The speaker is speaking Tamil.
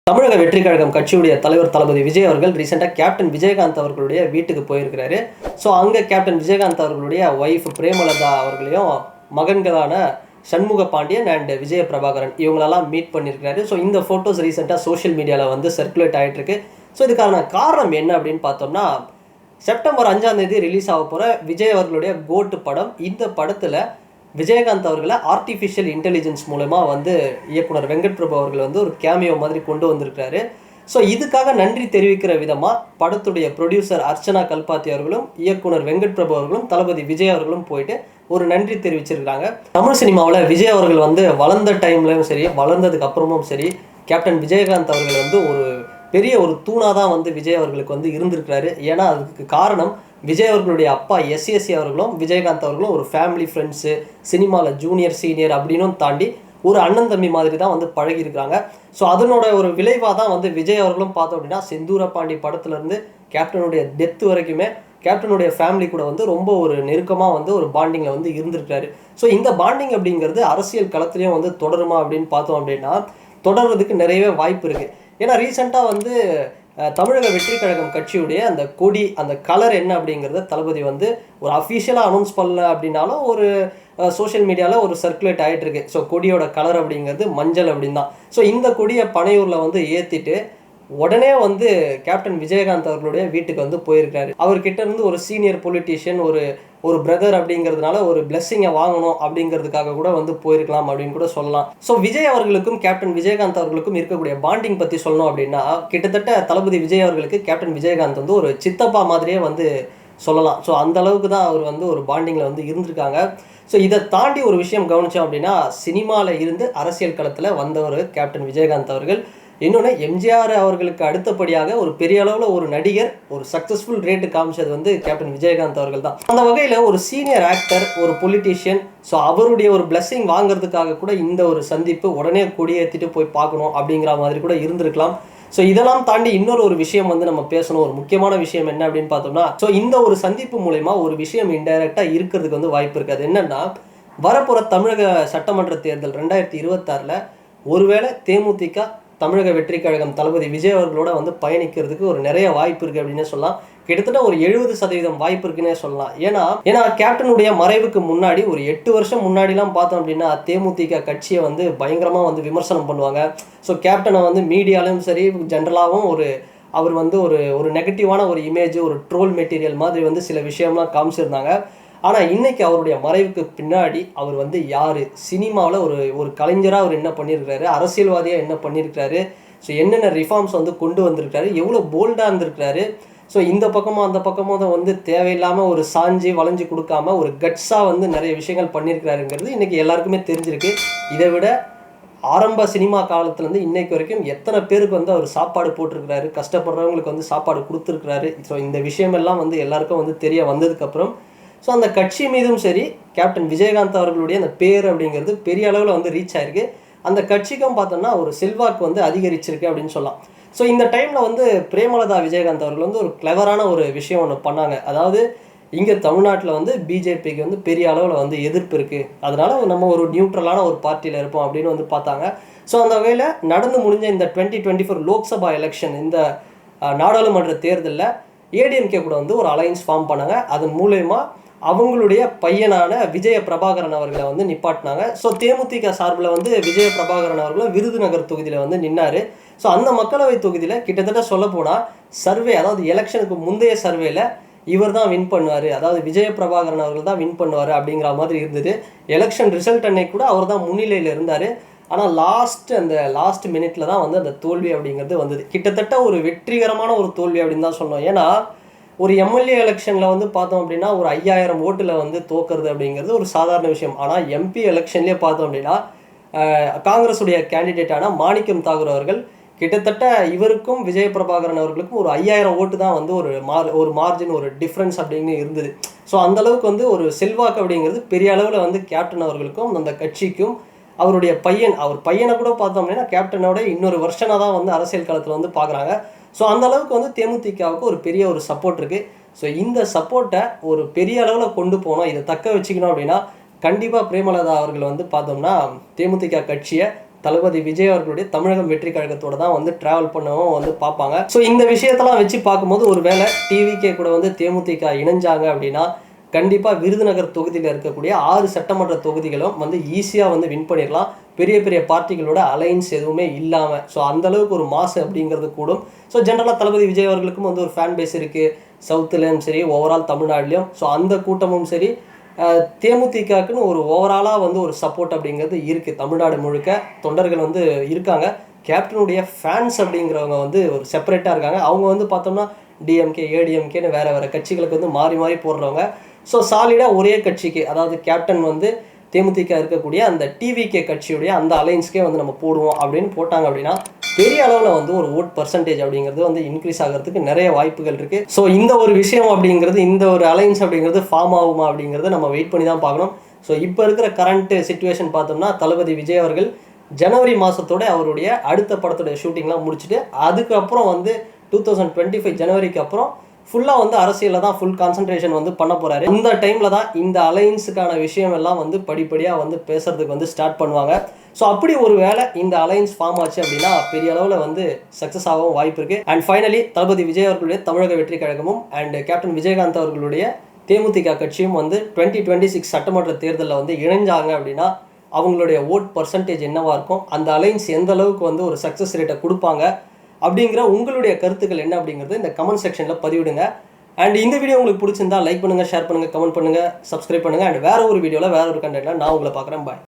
தமிழக வெற்றி கழகம் கட்சியுடைய தலைவர் தளபதி விஜய் அவர்கள் ரீசெண்டாக கேப்டன் விஜயகாந்த் அவர்களுடைய வீட்டுக்கு போயிருக்கிறாரு. ஸோ அங்கே கேப்டன் விஜயகாந்த் அவர்களுடைய ஒய்ஃப் பிரேமலதா அவர்களையும் மகன்களான சண்முக பாண்டியன் அண்ட் விஜய பிரபாகரன் இவங்களெல்லாம் மீட் பண்ணியிருக்கிறாரு. ஸோ இந்த ஃபோட்டோஸ் ரீசெண்டாக சோஷியல் மீடியாவில் வந்து சர்க்குலேட் ஆகிட்டு இருக்கு. ஸோ இதுக்கான காரணம் என்ன அப்படின்னு பார்த்தோம்னா, செப்டம்பர் 5ஆம் தேதி ரிலீஸ் ஆக போகிற விஜய் அவர்களுடைய கோட்டு படம். இந்த படத்தில் விஜயகாந்த் அவர்களை ஆர்டிஃபிஷியல் இன்டெலிஜென்ஸ் மூலமா வந்து இயக்குனர் வெங்கட் பிரபு அவர்கள் வந்து ஒரு கேமியோ மாதிரி கொண்டு வந்திருக்காரு. ஸோ இதுக்காக நன்றி தெரிவிக்கிற விதமாக படத்துடைய ப்ரொடியூசர் அர்ச்சனா கல்பாத்தி அவர்களும் இயக்குனர் வெங்கட் பிரபு அவர்களும் தளபதி விஜய் அவர்களும் போயிட்டு ஒரு நன்றி தெரிவிச்சிருக்காங்க. தமிழ் சினிமாவில் விஜய் அவர்கள் வந்து வளர்ந்த டைம்லையும் சரி, வளர்ந்ததுக்கு அப்புறமும் சரி, கேப்டன் விஜயகாந்த் அவர்கள் வந்து ஒரு பெரிய ஒரு தூணாக தான் வந்து விஜய் அவர்களுக்கு வந்து இருந்திருக்கிறாரு. ஏன்னா அதுக்கு காரணம் விஜய் அவர்களுடைய அப்பா எஸ்எஸ்சி அவர்களும் விஜயகாந்த் அவர்களும் ஒரு ஃபேமிலி ஃப்ரெண்ட்ஸு, சினிமாவில் ஜூனியர் சீனியர் அப்படின்னும் தாண்டி ஒரு அண்ணன் தம்பி மாதிரி தான் வந்து பழகியிருக்கிறாங்க. ஸோ அதனோட ஒரு விளைவாக தான் வந்து விஜய் அவர்களும் பார்த்தோம் அப்படின்னா செந்தூர பாண்டி படத்துலேருந்து கேப்டனுடைய டெத்து வரைக்குமே கேப்டனுடைய ஃபேமிலி கூட வந்து ரொம்ப ஒரு நெருக்கமாக வந்து ஒரு பாண்டிங்கில் வந்து இருந்திருக்காரு. ஸோ இந்த பாண்டிங் அப்படிங்கிறது அரசியல் களத்துலேயும் வந்து தொடருமா அப்படின்னு பார்த்தோம் அப்படின்னா தொடர்றதுக்கு நிறையவே வாய்ப்பு இருக்குது. ஏன்னா ரீசெண்டாக வந்து தமிழக வெற்றி கழகம் கட்சியுடைய அந்த கொடி, அந்த கலர் என்ன அப்படிங்கிறத தளபதி வந்து ஒரு அஃபிஷியலாக அனௌன்ஸ் பண்ணல அப்படின்னாலும் ஒரு சோஷியல் மீடியாவில் ஒரு சர்க்குலேட் ஆகிட்டு இருக்கு. ஸோ கொடியோட கலர் அப்படிங்கிறது மஞ்சள் அப்படின்னு தான். ஸோ இந்த கொடியை பனையூரில் வந்து ஏற்றிட்டு உடனே வந்து கேப்டன் விஜயகாந்த் அவர்களுடைய வீட்டுக்கு வந்து போயிருக்காரு. அவர்கிட்ட இருந்து ஒரு சீனியர் பொலிட்டீஷியன், ஒரு பிரதர் அப்படிங்கிறதுனால ஒரு பிளெஸ்ஸிங்கை வாங்கணும் அப்படிங்கிறதுக்காக கூட வந்து போயிருக்கலாம் அப்படின்னு கூட சொல்லலாம். ஸோ விஜய் அவர்களுக்கும் கேப்டன் விஜயகாந்த் அவர்களுக்கும் இருக்கக்கூடிய பாண்டிங் பற்றி சொல்லணும் அப்படின்னா, கிட்டத்தட்ட தளபதி விஜய் அவர்களுக்கு கேப்டன் விஜயகாந்த் வந்து ஒரு சித்தப்பா மாதிரியே வந்து சொல்லலாம். ஸோ அந்த அளவுக்கு தான் அவர் வந்து ஒரு பாண்டிங்கில் வந்து இருந்திருக்காங்க. ஸோ இதை தாண்டி ஒரு விஷயம் கவனித்தோம் அப்படின்னா, சினிமாவில் இருந்து அரசியல் களத்தில் வந்தவர் கேப்டன் விஜயகாந்த் அவர்கள். இன்னொன்று, எம்ஜிஆர் அவர்களுக்கு அடுத்தபடியாக ஒரு பெரிய அளவில் ஒரு நடிகர் ஒரு சக்ஸஸ்ஃபுல் ரேட்டு காமிச்சது வந்து கேப்டன் விஜயகாந்த் அவர்கள் தான். அந்த வகையில் ஒரு சீனியர் ஆக்டர், ஒரு பொலிட்டீஷியன், ஸோ அவருடைய ஒரு பிளெஸ்ஸிங் வாங்குறதுக்காக கூட இந்த ஒரு சந்திப்பு உடனே கொடியேற்றிட்டு போய் பார்க்கணும் அப்படிங்கிற மாதிரி கூட இருந்திருக்கலாம். ஸோ இதெல்லாம் தாண்டி இன்னொரு ஒரு விஷயம் வந்து நம்ம பேசணும். ஒரு முக்கியமான விஷயம் என்ன அப்படின்னு பார்த்தோம்னா, ஸோ இந்த ஒரு சந்திப்பு மூலமா ஒரு விஷயம் இன்டைரக்டாக இருக்கிறதுக்கு வந்து வாய்ப்பு இருக்காது. என்னன்னா, வரப்போகிற தமிழக சட்டமன்ற தேர்தல் 2026 ஒருவேளை தேமுதிக தமிழக வெற்றி கழகம் தளபதி விஜய் அவர்களோட வந்து பயணிக்கிறதுக்கு ஒரு நிறைய வாய்ப்பு இருக்குது அப்படின்னே சொல்லலாம். கிட்டத்தட்ட ஒரு 70% வாய்ப்பு இருக்குன்னே சொல்லலாம். ஏன்னா கேப்டனுடைய மறைவுக்கு முன்னாடி ஒரு 8 வருஷம் முன்னாடிலாம் பார்த்தோம் அப்படின்னா தேமுதிக கட்சியை வந்து பயங்கரமாக வந்து விமர்சனம் பண்ணுவாங்க. ஸோ கேப்டனை வந்து மீடியாலும் சரி, ஜென்ரலாகவும் அவர் வந்து ஒரு நெகட்டிவான ஒரு இமேஜ், ஒரு ட்ரோல் மெட்டீரியல் மாதிரி வந்து சில விஷயம்லாம் காமிச்சிருந்தாங்க. ஆனால் இன்னைக்கு அவருடைய மறைவுக்கு பின்னாடி அவர் வந்து யார், சினிமாவில் ஒரு கலைஞராக அவர் என்ன பண்ணியிருக்கிறாரு, அரசியல்வாதியாக என்ன பண்ணியிருக்கிறாரு, ஸோ என்னென்ன ரிஃபார்ம்ஸ் வந்து கொண்டு வந்திருக்காரு, எவ்வளோ போல்டாக இருந்திருக்கிறாரு. ஸோ இந்த பக்கமும் அந்த பக்கமும் தான் வந்து தேவையில்லாமல் ஒரு சாஞ்சி வளைஞ்சு கொடுக்காம ஒரு கட்ஸாக வந்து நிறைய விஷயங்கள் பண்ணியிருக்கிறாருங்கிறது இன்றைக்கி எல்லாருக்குமே தெரிஞ்சிருக்கு. இதை விட ஆரம்ப சினிமா காலத்துலேருந்து இன்னைக்கு வரைக்கும் எத்தனை பேருக்கு வந்து அவர் சாப்பாடு போட்டிருக்கிறாரு, கஷ்டப்படுறவங்களுக்கு வந்து சாப்பாடு கொடுத்துருக்கிறாரு. ஸோ இந்த விஷயமெல்லாம் வந்து எல்லாருக்கும் வந்து தெரிய வந்ததுக்கப்புறம் ஸோ அந்த கட்சி மீதும் சரி, கேப்டன் விஜயகாந்த் அவர்களுடைய அந்த பேர் அப்படிங்கிறது பெரிய அளவில் வந்து ரீச் ஆயிருக்கு. அந்த கட்சிக்கும் பார்த்தோம்னா ஒரு செல்வாக்கு வந்து அதிகரிச்சிருக்கு அப்படின்னு சொல்லலாம். ஸோ இந்த டைமில் வந்து பிரேமலதா விஜயகாந்த் அவர்கள் வந்து ஒரு கிளவரான ஒரு விஷயம் ஒன்று பண்ணாங்க. அதாவது இங்கே தமிழ்நாட்டில் வந்து பிஜேபிக்கு வந்து பெரிய அளவில் வந்து எதிர்ப்பு இருக்குது, அதனால நம்ம ஒரு நியூட்ரலான ஒரு பார்ட்டியில் இருப்போம் அப்படின்னு வந்து பார்த்தாங்க. ஸோ அந்த வகையில் நடந்து முடிஞ்ச இந்த 2024 லோக்சபா எலெக்ஷன், இந்த நாடாளுமன்ற தேர்தலில் ஏடிஎம்கே கூட வந்து ஒரு அலையன்ஸ் ஃபார்ம் பண்ணாங்க. அதன் மூலயமா அவங்களுடைய பையனான விஜய பிரபாகரன் அவர்களை வந்து நிப்பாட்டினாங்க. ஸோ தேமுதிக சார்பில் வந்து விஜய பிரபாகரன் அவர்களும் விருதுநகர் தொகுதியில் வந்து நின்னார். ஸோ அந்த மக்களவை தொகுதியில் கிட்டத்தட்ட சொல்ல போனால் சர்வே, அதாவது எலெக்ஷனுக்கு முந்தைய சர்வேல இவர் தான் வின் பண்ணுவார், அதாவது விஜய பிரபாகரன் அவர்கள் தான் வின் பண்ணுவார் அப்படிங்கிற மாதிரி இருந்தது. எலெக்ஷன் ரிசல்ட் அன்னைக்கு கூட அவர் தான் முன்னிலையில் இருந்தார். ஆனால் லாஸ்ட் மினிட்ல தான் வந்து அந்த தோல்வி அப்படிங்கிறது வந்தது. கிட்டத்தட்ட ஒரு வெற்றிகரமான ஒரு தோல்வி அப்படின்னு தான் சொன்னோம். ஏன்னா ஒரு எம்எல்ஏ எலெக்ஷனில் வந்து பார்த்தோம் அப்படின்னா ஒரு 5000 ஓட்டில் வந்து தோக்கிறது அப்படிங்கிறது ஒரு சாதாரண விஷயம். ஆனால் எம்பி எலெக்ஷன்லேயே பார்த்தோம் அப்படின்னா காங்கிரஸுடைய கேண்டிடேட்டான மாணிக்கம் தாகூர் அவர்கள் கிட்டத்தட்ட இவருக்கும் விஜய பிரபாகரன் அவர்களுக்கும் ஒரு 5000 ஓட்டு தான் வந்து ஒரு மார்ஜின், ஒரு டிஃப்ரென்ஸ் அப்படின்னு இருந்தது. ஸோ அந்தளவுக்கு வந்து ஒரு செல்வாக்கு அப்படிங்கிறது பெரிய அளவில் வந்து கேப்டன் அவர்களுக்கும் அந்த கட்சிக்கும் அவர் பையனை கூட பார்த்தோம் அப்படின்னா கேப்டனோட இன்னொரு வருஷனாக தான் வந்து அரசியல் களத்தில் வந்து பார்க்குறாங்க. ஸோ அந்த அளவுக்கு வந்து தேமுதிகவுக்கு ஒரு பெரிய ஒரு சப்போர்ட் இருக்குது. ஸோ இந்த சப்போர்ட்டை ஒரு பெரிய அளவில் கொண்டு போனோம், இதை தக்க வச்சுக்கணும் அப்படின்னா கண்டிப்பாக பிரேமலதா அவர்கள் வந்து பார்த்தோம்னா தேமுதிக கட்சியை தளபதி விஜய் அவர்களுடைய தமிழகம் வெற்றி கழகத்தோட தான் வந்து டிராவல் பண்ணவும் வந்து பார்ப்பாங்க. ஸோ இந்த விஷயத்தெல்லாம் வச்சு பார்க்கும்போது ஒரு வேளை டிவிகே கூட வந்து தேமுதிக இணைஞ்சாங்க அப்படின்னா கண்டிப்பாக விருதுநகர் தொகுதியில் இருக்கக்கூடிய 6 சட்டமன்ற தொகுதிகளும் வந்து ஈஸியாக வந்து வின் பண்ணிடலாம். பெரிய பெரிய பார்ட்டிகளோட அலைன்ஸ் எதுவுமே இல்லாமல். ஸோ அந்தளவுக்கு ஒரு மாசு அப்படிங்கிறது கூடும். ஸோ ஜென்ரலாக தளபதி விஜய் அவர்களுக்கும் வந்து ஒரு ஃபேன் பேஸ் இருக்குது, சவுத்துலேயும் சரி ஓவரால் தமிழ்நாட்டிலையும். ஸோ அந்த கூட்டமும் சரி தேமுதிகக்குன்னு ஒரு ஓவராலாக வந்து ஒரு சப்போர்ட் அப்படிங்கிறது இருக்குது. தமிழ்நாடு முழுக்க தொண்டர்கள் வந்து இருக்காங்க. கேப்டனுடைய ஃபேன்ஸ் அப்படிங்கிறவங்க வந்து ஒரு செப்பரேட்டாக இருக்காங்க. அவங்க வந்து பார்த்தோம்னா டிஎம்கே ஏடிஎம்கேன்னு வேறு கட்சிகளுக்கு வந்து மாறி மாறி போடுறவங்க. ஸோ சாலிடாக ஒரே கட்சிக்கு, அதாவது கேப்டன் வந்து தேமுதிக இருக்கக்கூடிய அந்த டிவிகே கட்சியுடைய அந்த அலைன்ஸ்க்கே வந்து நம்ம போடுவோம் அப்படின்னு போட்டாங்க அப்படின்னா பெரிய அளவில் வந்து ஒரு ஓட் பர்சன்டேஜ் அப்படிங்கிறது வந்து இன்க்ரீஸ் ஆகிறதுக்கு நிறைய வாய்ப்புகள் இருக்குது. ஸோ இந்த ஒரு விஷயம் அப்படிங்கிறது, இந்த ஒரு அலைன்ஸ் அப்படிங்கிறது ஃபார்ம் ஆகுமா அப்படிங்கிறத நம்ம வெயிட் பண்ணி தான் பார்க்கணும். ஸோ இப்போ இருக்கிற கரண்ட் சிச்சுவேஷன் பார்த்தோம்னா தளபதி விஜய் அவர்கள் ஜனவரி மாதத்தோட அவருடைய அடுத்த படத்துடைய ஷூட்டிங்லாம் முடிச்சுட்டு அதுக்கப்புறம் வந்து 2025 ஜனவரிக்கு அப்புறம் ஃபுல்லாக வந்து அரசியலில் தான் ஃபுல் கான்சன்ட்ரேஷன் வந்து பண்ண போகிறாரு. இந்த டைமில் தான் இந்த அலைன்ஸுக்கான விஷயம் எல்லாம் வந்து படிப்படியாக வந்து பேசுறதுக்கு வந்து ஸ்டார்ட் பண்ணுவாங்க. ஸோ அப்படி ஒரு வேளை இந்த அலைன்ஸ் ஃபார்ம் ஆச்சு அப்படின்னா பெரிய அளவில் வந்து சக்ஸஸ் ஆகவும் வாய்ப்பு இருக்குது. அண்ட் ஃபைனலி தளபதி விஜய் அவர்களுடைய தமிழக வெற்றி கழகமும் அண்ட் கேப்டன் விஜயகாந்த் அவர்களுடைய தேமுதிக கட்சியும் வந்து 2026 சட்டமன்ற தேர்தலில் வந்து இணைஞ்சாங்க அப்படின்னா அவங்களுடைய ஓட் பர்சன்டேஜ் என்னவாக இருக்கும், அந்த அலைன்ஸ் எந்த அளவுக்கு வந்து ஒரு சக்ஸஸ் ரேட்டை கொடுப்பாங்க அப்படிங்கிற உங்களுடைய கருத்துக்கள் என்ன அப்படிங்கிறது இந்த கமெண்ட் செக்ஷனில் பதிவிடுங்க. அண்ட் இந்த வீடியோ உங்களுக்கு பிடிச்சிருந்தா லைக் பண்ணுங்கள், ஷேர் பண்ணுங்கள், கமெண்ட் பண்ணுங்கள், சப்ஸ்கிரைப் பண்ணுங்கள். அண்ட் வேறு ஒரு வீடியோவில் வேறு ஒரு கண்டென்ட்டில் நான் உங்களை பார்க்குறேன். பாய்.